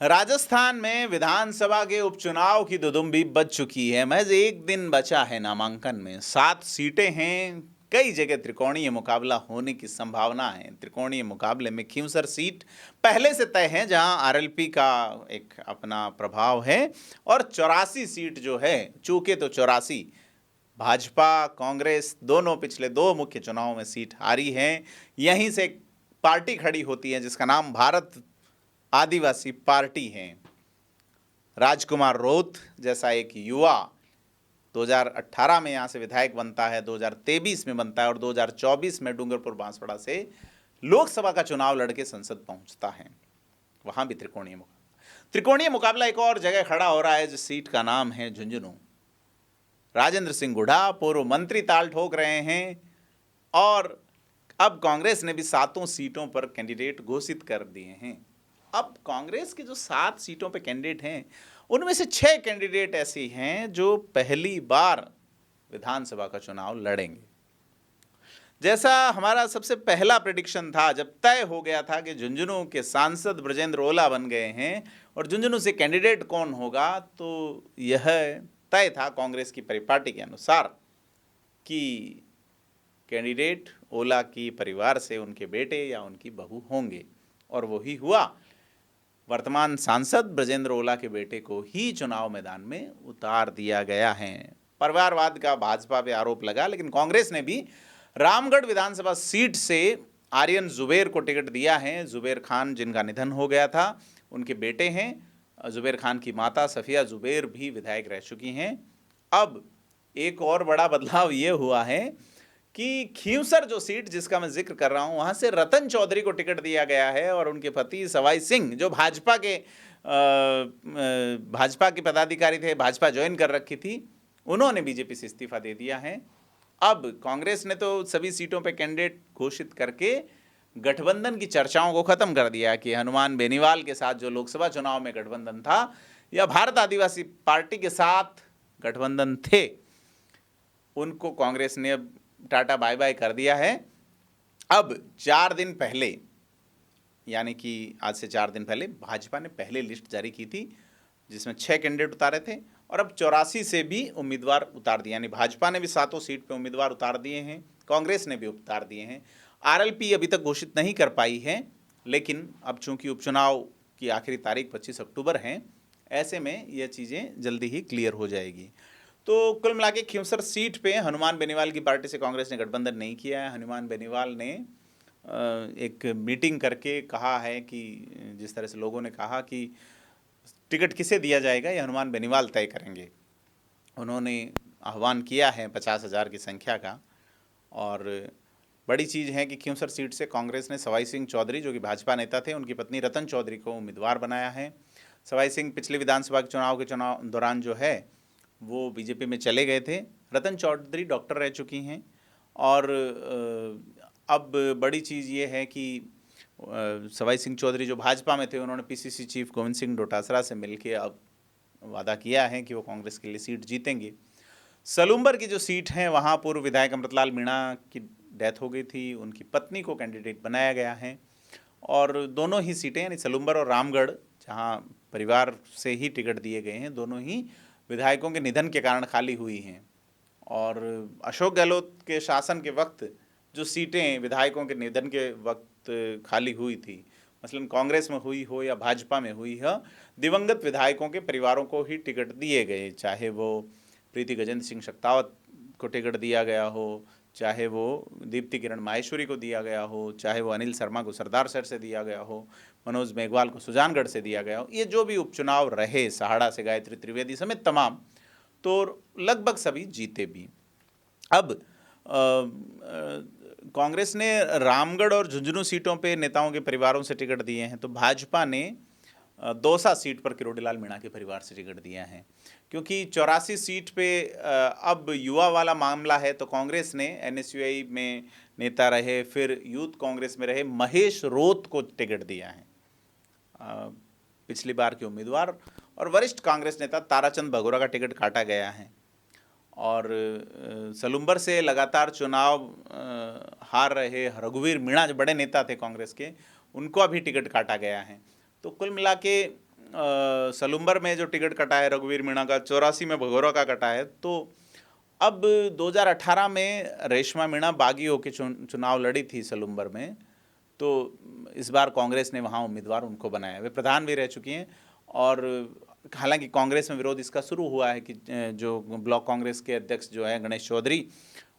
राजस्थान में विधानसभा के उपचुनाव की दुदुम्बी बज चुकी है। महज एक दिन बचा है नामांकन में। 7 सीटें हैं। कई जगह त्रिकोणीय मुकाबला होने की संभावना है। त्रिकोणीय मुकाबले में खींवसर सीट पहले से तय है, जहां आरएलपी का एक अपना प्रभाव है। और 84 सीट जो है, चूके तो 84, भाजपा कांग्रेस दोनों पिछले 2 मुख्य चुनावों में सीट हारी हैं। यहीं से एक पार्टी खड़ी होती है जिसका नाम भारत आदिवासी पार्टी है। राजकुमार रोत जैसा एक युवा 2018 में यहाँ से विधायक बनता है, 2023 में बनता है और 2024 में डूंगरपुर बांसवाड़ा से लोकसभा का चुनाव लड़के संसद पहुंचता है। वहां भी त्रिकोणीय मुकाबला एक और जगह खड़ा हो रहा है, जिस सीट का नाम है झुंझुनू। राजेंद्र सिंह हुड्डा पूर्व मंत्री ताल ठोक रहे हैं और अब कांग्रेस ने भी 7 सीटों पर कैंडिडेट घोषित कर दिए हैं। अब कांग्रेस की जो 7 सीटों पे कैंडिडेट हैं, उनमें से 6 कैंडिडेट ऐसे हैं जो पहली बार विधानसभा का चुनाव लड़ेंगे। जैसा हमारा सबसे पहला प्रेडिक्शन था, जब तय हो गया था कि झुंझुनू के सांसद ब्रजेंद्र ओला बन गए हैं और झुंझुनू से कैंडिडेट कौन होगा, तो यह तय था कांग्रेस की परिपाटी के अनुसार कि कैंडिडेट ओला की परिवार से उनके बेटे या उनकी बहू होंगे, और वही हुआ। वर्तमान सांसद ब्रजेंद्र ओला के बेटे को ही चुनाव मैदान में उतार दिया गया है। परिवारवाद का भाजपा पे आरोप लगा, लेकिन कांग्रेस ने भी रामगढ़ विधानसभा सीट से आर्यन जुबेर को टिकट दिया है। जुबेर खान जिनका निधन हो गया था, उनके बेटे हैं। जुबेर खान की माता सफिया जुबेर भी विधायक रह चुकी हैं। अब एक और बड़ा बदलाव ये हुआ है कि खींवसर जो सीट जिसका मैं जिक्र कर रहा हूं, वहां से रतन चौधरी को टिकट दिया गया है और उनके पति सवाई सिंह, जो भाजपा के पदाधिकारी थे, भाजपा ज्वाइन कर रखी थी, उन्होंने बीजेपी से इस्तीफा दे दिया है। अब कांग्रेस ने तो सभी सीटों पे कैंडिडेट घोषित करके गठबंधन की चर्चाओं को खत्म कर दिया कि हनुमान बेनीवाल के साथ जो लोकसभा चुनाव में गठबंधन था, या भारत आदिवासी पार्टी के साथ गठबंधन थे, उनको कांग्रेस ने अब टाटा बाय बाय कर दिया है। अब 4 दिन पहले, यानी कि आज से 4 दिन पहले, भाजपा ने पहले लिस्ट जारी की थी जिसमें 6 कैंडिडेट उतारे थे, और अब 84 से भी उम्मीदवार उतार दिए। यानी भाजपा ने भी 7 सीट पे उम्मीदवार उतार दिए हैं, कांग्रेस ने भी उतार दिए हैं। आरएलपी अभी तक घोषित नहीं कर पाई है, लेकिन अब चूंकि उपचुनाव की आखिरी तारीख 25 अक्टूबर है, ऐसे में यह चीज़ें जल्दी ही क्लियर हो जाएगी। तो कुल मिला के खींवसर सीट पे हनुमान बेनीवाल की पार्टी से कांग्रेस ने गठबंधन नहीं किया है। हनुमान बेनीवाल ने एक मीटिंग करके कहा है कि जिस तरह से लोगों ने कहा कि टिकट किसे दिया जाएगा, ये हनुमान बेनीवाल तय करेंगे। उन्होंने आह्वान किया है 50,000 की संख्या का। और बड़ी चीज़ है कि खींवसर सीट से कांग्रेस ने सवाई सिंह चौधरी, जो कि भाजपा नेता थे, उनकी पत्नी रतन चौधरी को उम्मीदवार बनाया है। सवाई सिंह पिछले विधानसभा के चुनाव दौरान जो है वो बीजेपी में चले गए थे। रतन चौधरी डॉक्टर रह चुकी हैं। और अब बड़ी चीज़ ये है कि सवाई सिंह चौधरी जो भाजपा में थे, उन्होंने पीसीसी चीफ गोविंद सिंह डोटासरा से मिलकर अब वादा किया है कि वो कांग्रेस के लिए सीट जीतेंगे। सलूम्बर की जो सीट है, वहाँ पूर्व विधायक अमृतलाल मीणा की डेथ हो गई थी, उनकी पत्नी को कैंडिडेट बनाया गया है। और दोनों ही सीटें, यानी सलूम्बर और रामगढ़, जहाँ परिवार से ही टिकट दिए गए हैं, दोनों ही विधायकों के निधन के कारण खाली हुई हैं। और अशोक गहलोत के शासन के वक्त जो सीटें विधायकों के निधन के वक्त खाली हुई थी, मसलन कांग्रेस में हुई हो या भाजपा में हुई हो, दिवंगत विधायकों के परिवारों को ही टिकट दिए गए। चाहे वो प्रीति गजेंद्र सिंह शक्तावत को टिकट दिया गया हो, चाहे वो दीप्ति किरण माहेश्वरी को दिया गया हो, चाहे वो अनिल शर्मा को सरदारसर से दिया गया हो, मनोज मेघवाल को सुजानगढ़ से दिया गया हो। ये जो भी उपचुनाव रहे, सहाड़ा से गायत्री त्रिवेदी समेत तमाम, तो लगभग सभी जीते भी। अब कांग्रेस ने रामगढ़ और झुंझुनू सीटों पे नेताओं के परिवारों से टिकट दिए हैं, तो भाजपा ने दौसा सीट पर किरोड़ीलाल मीणा के परिवार से टिकट दिया है। क्योंकि 84 सीट पे अब युवा वाला मामला है, तो कांग्रेस ने एनएसयूआई में नेता रहे, फिर यूथ कांग्रेस में रहे महेश रोत को टिकट दिया है, पिछली बार के उम्मीदवार। और वरिष्ठ कांग्रेस नेता ताराचंद भगोरा का टिकट काटा गया है। और सलूम्बर से लगातार चुनाव हार रहे रघुवीर मीणा, जो बड़े नेता थे कांग्रेस के, उनको अभी टिकट काटा गया है। तो कुल मिला के सलूम्बर में जो टिकट कटा है रघुवीर मीणा का, 84 में भगोरा का कटा है, तो अब 2018 में रेशमा मीणा बागी होकर चुनाव लड़ी थी सलूम्बर में, तो इस बार कांग्रेस ने वहाँ उम्मीदवार उनको बनाया। वे प्रधान भी रह चुकी हैं, और हालांकि कांग्रेस में विरोध इसका शुरू हुआ है कि जो ब्लॉक कांग्रेस के अध्यक्ष जो है गणेश चौधरी,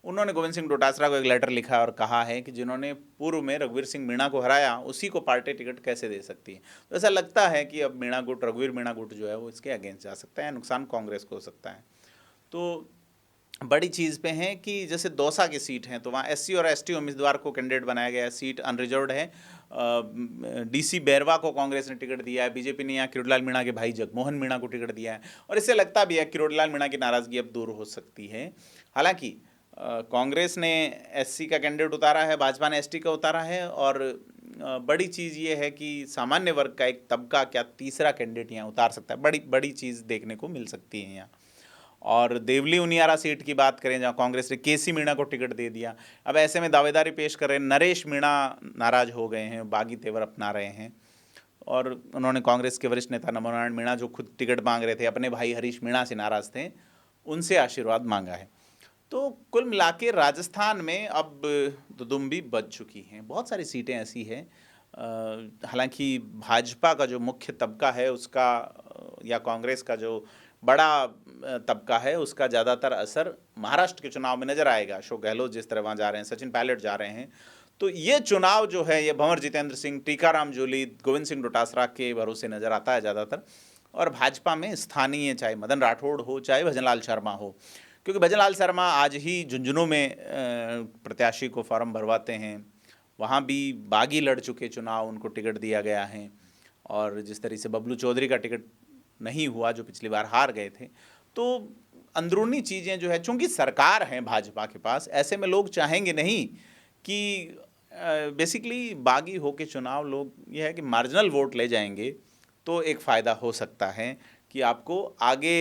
उन्होंने गोविंद सिंह डोटासरा को एक लेटर लिखा और कहा है कि जिन्होंने पूर्व में रघुवीर सिंह मीणा को हराया, उसी को पार्टी टिकट कैसे दे सकती है। तो ऐसा लगता है कि अब मीणा गुट, रघुवीर मीणा गुट जो है वो इसके अगेंस्ट जा सकता है, नुकसान कांग्रेस को हो सकता है। तो बड़ी चीज़ पे हैं कि जैसे दौसा की सीट हैं, तो वहाँ एससी और एसटी उम्मीदवार को कैंडिडेट बनाया गया है, सीट अनरिजर्व्ड है। डीसी बैरवा को कांग्रेस ने टिकट दिया है, बीजेपी ने यहाँ किरोड़ीलाल मीणा के भाई जगमोहन मीणा को टिकट दिया है, और इससे लगता भी है किरोड़ीलाल मीणा की नाराज़गी अब दूर हो सकती है। हालांकि कांग्रेस ने एससी का कैंडिडेट उतारा है, भाजपा ने एसटी का उतारा है, और बड़ी चीज़ ये है कि सामान्य वर्ग का एक तबका क्या तीसरा कैंडिडेट यहाँ उतार सकता है, बड़ी बड़ी चीज़ देखने को मिल सकती है यहाँ। और देवली उनियारा सीट की बात करें, जहाँ कांग्रेस ने केसी मीणा को टिकट दे दिया, अब ऐसे में दावेदारी पेश कर रहे हैं, नरेश मीणा नाराज हो गए हैं, बागी तेवर अपना रहे हैं, और उन्होंने कांग्रेस के वरिष्ठ नेता नमोनारायण मीणा जो खुद टिकट मांग रहे थे, अपने भाई हरीश मीणा से नाराज थे, उनसे आशीर्वाद मांगा है। तो कुल मिला के राजस्थान में अब दुदुम्बी बज चुकी हैं, बहुत सारी सीटें ऐसी हैं। हालांकि भाजपा का जो मुख्य तबका है उसका, या कांग्रेस का जो बड़ा तबका है, उसका ज़्यादातर असर महाराष्ट्र के चुनाव में नज़र आएगा। अशोक गहलोत जिस तरह वहाँ जा रहे हैं, सचिन पायलट जा रहे हैं, तो ये चुनाव जो है ये भंवर जितेंद्र सिंह, टीकाराम जूली, गोविंद सिंह डोटासरा के भरोसे नज़र आता है ज़्यादातर। और भाजपा में स्थानीय, चाहे मदन राठौड़ हो, चाहे भजनलाल शर्मा हो, क्योंकि भजनलाल शर्मा आज ही झुंझुनू में प्रत्याशी को फॉर्म भरवाते हैं, वहाँ भी बागी लड़ चुके चुनाव, उनको टिकट दिया गया है। और जिस तरह से बबलू चौधरी का टिकट नहीं हुआ, जो पिछली बार हार गए थे, तो अंदरूनी चीज़ें जो है, चूँकि सरकार है भाजपा के पास, ऐसे में लोग चाहेंगे नहीं कि बेसिकली बागी होके चुनाव, लोग ये है कि मार्जिनल वोट ले जाएंगे, तो एक फ़ायदा हो सकता है कि आपको आगे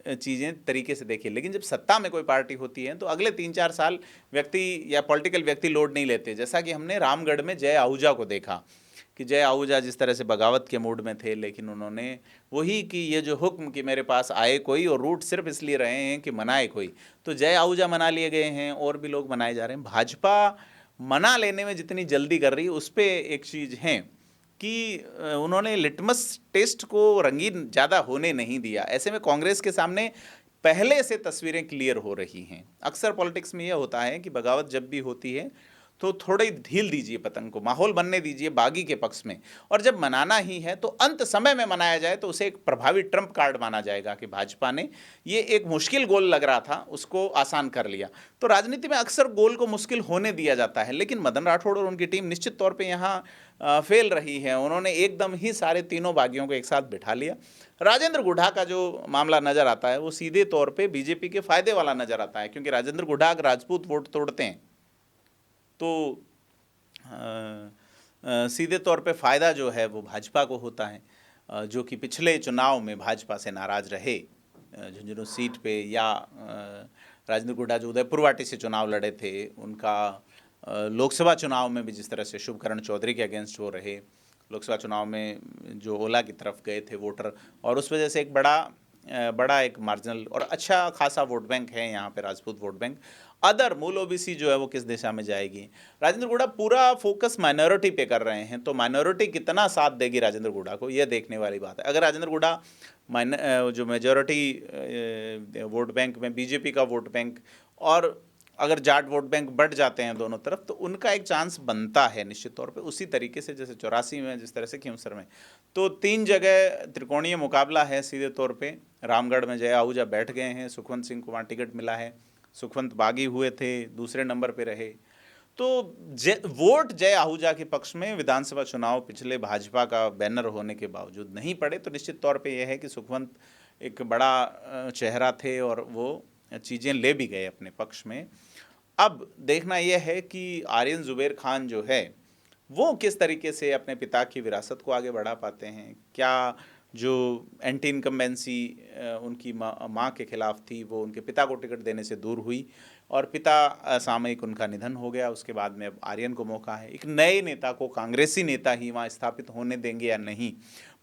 चीज़ें तरीके से देखिए। लेकिन जब सत्ता में कोई पार्टी होती है तो अगले 3-4 साल व्यक्ति या पॉलिटिकल व्यक्ति लोड नहीं लेते, जैसा कि हमने रामगढ़ में जय आहूजा को देखा कि जय आहूजा जिस तरह से बगावत के मूड में थे, लेकिन उन्होंने वही कि ये जो हुक्म कि मेरे पास आए कोई, और रूट सिर्फ इसलिए रहे हैं कि मनाए कोई, तो जय आहूजा मना लिए गए हैं, और भी लोग मनाए जा रहे हैं। भाजपा मना लेने में जितनी जल्दी कर रही है, उस पर एक चीज़ है कि उन्होंने लिटमस टेस्ट को रंगीन ज़्यादा होने नहीं दिया। ऐसे में कांग्रेस के सामने पहले से तस्वीरें क्लियर हो रही हैं। अक्सर पॉलिटिक्स में यह होता है कि बगावत जब भी होती है तो थोड़ी ढील दीजिए पतंग को, माहौल बनने दीजिए बागी के पक्ष में, और जब मनाना ही है तो अंत समय में मनाया जाए, तो उसे एक प्रभावी ट्रम्प कार्ड माना जाएगा कि भाजपा ने ये एक मुश्किल गोल लग रहा था उसको आसान कर लिया। तो राजनीति में अक्सर गोल को मुश्किल होने दिया जाता है, लेकिन मदन राठौड़ और उनकी टीम निश्चित तौर पर यहाँ फेल रही है। उन्होंने एकदम ही सारे तीनों बागियों को एक साथ बिठा लिया। राजेंद्र गुढ़ा का जो मामला नज़र आता है वो सीधे तौर पे बीजेपी के फायदे वाला नज़र आता है, क्योंकि राजेंद्र गुढ़ा राजपूत वोट तोड़ते हैं, तो सीधे तौर पे फ़ायदा जो है वो भाजपा को होता है, जो कि पिछले चुनाव में भाजपा से नाराज़ रहे झुंझुनू सीट पे, या राजेंद्र गुढ़ा जो उदयपुर वाटी से चुनाव लड़े थे, उनका लोकसभा चुनाव में भी जिस तरह से शुभकरण चौधरी के अगेंस्ट वो रहे, लोकसभा चुनाव में जो ओला की तरफ गए थे वोटर, और उस वजह से एक बड़ा एक मार्जिनल और अच्छा खासा वोट बैंक है यहाँ पे, राजपूत वोट बैंक। अदर मूल ओबीसी जो है वो किस दिशा में जाएगी, राजेंद्र गुढ़ा पूरा फोकस माइनॉरिटी पे कर रहे हैं, तो माइनॉरिटी कितना साथ देगी राजेंद्र गुढ़ा को, ये देखने वाली बात है। अगर राजेंद्र गुढ़ा जो मेजॉरिटी वोट बैंक में बीजेपी का वोट बैंक, और अगर जाट वोट बैंक बढ़ जाते हैं दोनों तरफ, तो उनका एक चांस बनता है निश्चित तौर पे, उसी तरीके से जैसे 84 में जिस तरह से खींवसर में। तो 3 जगह त्रिकोणीय मुकाबला है सीधे तौर पे। रामगढ़ में जय आहूजा बैठ गए हैं, सुखवंत सिंह को वहाँ टिकट मिला है, सुखवंत बागी हुए थे, दूसरे नंबर पे रहे, तो वोट जय आहूजा के पक्ष में विधानसभा चुनाव पिछले भाजपा का बैनर होने के बावजूद नहीं पड़े। तो निश्चित तौर पे यह है कि सुखवंत एक बड़ा चेहरा थे और वो चीज़ें ले भी गए अपने पक्ष में। अब देखना यह है कि आर्यन जुबैर खान जो है वो किस तरीके से अपने पिता की विरासत को आगे बढ़ा पाते हैं, क्या जो एंटी इनकम्बेंसी उनकी माँ के खिलाफ थी, वो उनके पिता को टिकट देने से दूर हुई और पिता असामयिक उनका निधन हो गया। उसके बाद में अब आर्यन को मौका है। एक नए नेता को, कांग्रेसी नेता ही वहाँ स्थापित होने देंगे या नहीं,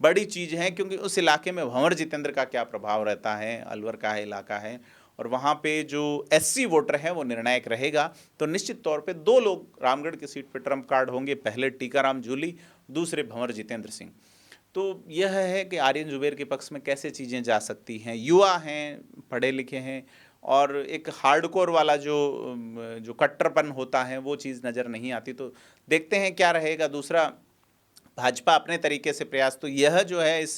बड़ी चीज़ है, क्योंकि उस इलाके में भंवर जितेंद्र का क्या प्रभाव रहता है। अलवर का है इलाका है और वहाँ पे जो एससी वोटर है वो निर्णायक रहेगा। तो निश्चित तौर पे दो लोग रामगढ़ की सीट पे ट्रम्प कार्ड होंगे, पहले टीकाराम जूली, दूसरे भंवर जितेंद्र सिंह। तो यह है कि आर्यन जुबेर के पक्ष में कैसे चीज़ें जा सकती हैं। युवा हैं, पढ़े लिखे हैं और एक हार्डकोर वाला जो कट्टरपन होता है वो चीज़ नज़र नहीं आती। तो देखते हैं क्या रहेगा। दूसरा, भाजपा अपने तरीके से प्रयास, तो यह जो है इस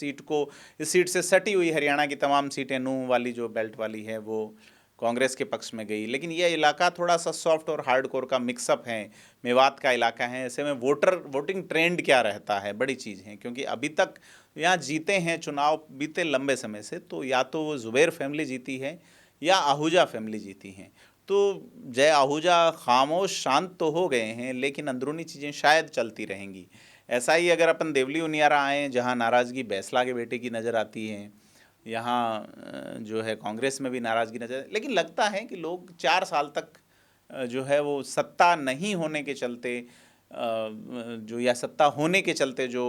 सीट से सटी हुई हरियाणा की तमाम सीटें, नूंह वाली जो बेल्ट वाली है वो कांग्रेस के पक्ष में गई। लेकिन यह इलाका थोड़ा सा सॉफ्ट और हार्डकोर का मिक्सअप है, मेवात का इलाका है। ऐसे में वोटिंग ट्रेंड क्या रहता है, बड़ी चीज़ है, क्योंकि अभी तक यहाँ जीते हैं चुनाव बीते लंबे समय से, तो या तो वो जुबैर फैमिली जीती है या आहूजा फैमिली जीती हैं। तो जय आहूजा खामोश शांत तो हो गए हैं, लेकिन अंदरूनी चीज़ें शायद चलती रहेंगी। ऐसा ही अगर अपन देवली उनियारा आएँ, जहाँ नाराज़गी बैसला के बेटे की नज़र आती है, यहाँ जो है कांग्रेस में भी नाराज़गी नजर, लेकिन लगता है कि लोग 4 साल तक जो है वो सत्ता नहीं होने के चलते जो, या सत्ता होने के चलते जो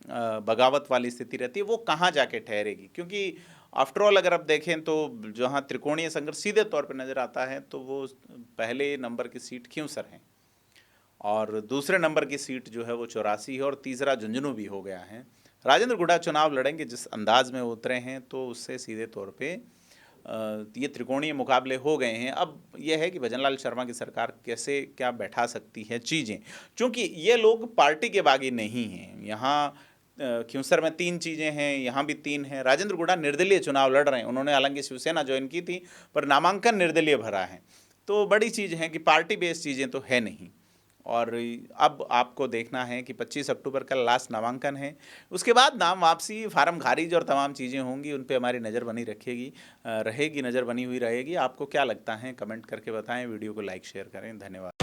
बगावत वाली स्थिति रहती है वो कहाँ जाके ठहरेगी। क्योंकि आफ्टरऑल अगर आप देखें तो जहाँ त्रिकोणीय संघर्ष सीधे तौर पर नज़र आता है तो वो पहले नंबर की सीट खिंवसर है और दूसरे नंबर की सीट जो है वो 84 है और तीसरा झुंझुनू भी हो गया है। राजेंद्र गुढ़ा चुनाव लड़ेंगे, जिस अंदाज में उतरे हैं तो उससे सीधे तौर पे ये त्रिकोणीय मुकाबले हो गए हैं। अब यह है कि भजनलाल शर्मा की सरकार कैसे क्या बैठा सकती है चीज़ें, क्योंकि ये लोग पार्टी के बागी नहीं हैं। यहाँ खिंवसर में 3 चीज़ें हैं, यहाँ भी 3 हैं। राजेंद्र गुढ़ा निर्दलीय चुनाव लड़ रहे हैं, उन्होंने हालांकि शिवसेना ज्वाइन की थी पर नामांकन निर्दलीय भरा है। तो बड़ी चीज़ है कि पार्टी बेस्ड चीज़ें तो है नहीं। और अब आपको देखना है कि 25 अक्टूबर का लास्ट नामांकन है, उसके बाद नाम वापसी, फार्म खारिज और तमाम चीज़ें होंगी, उन पे हमारी नज़र बनी रहेगी, नज़र बनी हुई रहेगी। आपको क्या लगता है कमेंट करके बताएं, वीडियो को लाइक शेयर करें। धन्यवाद।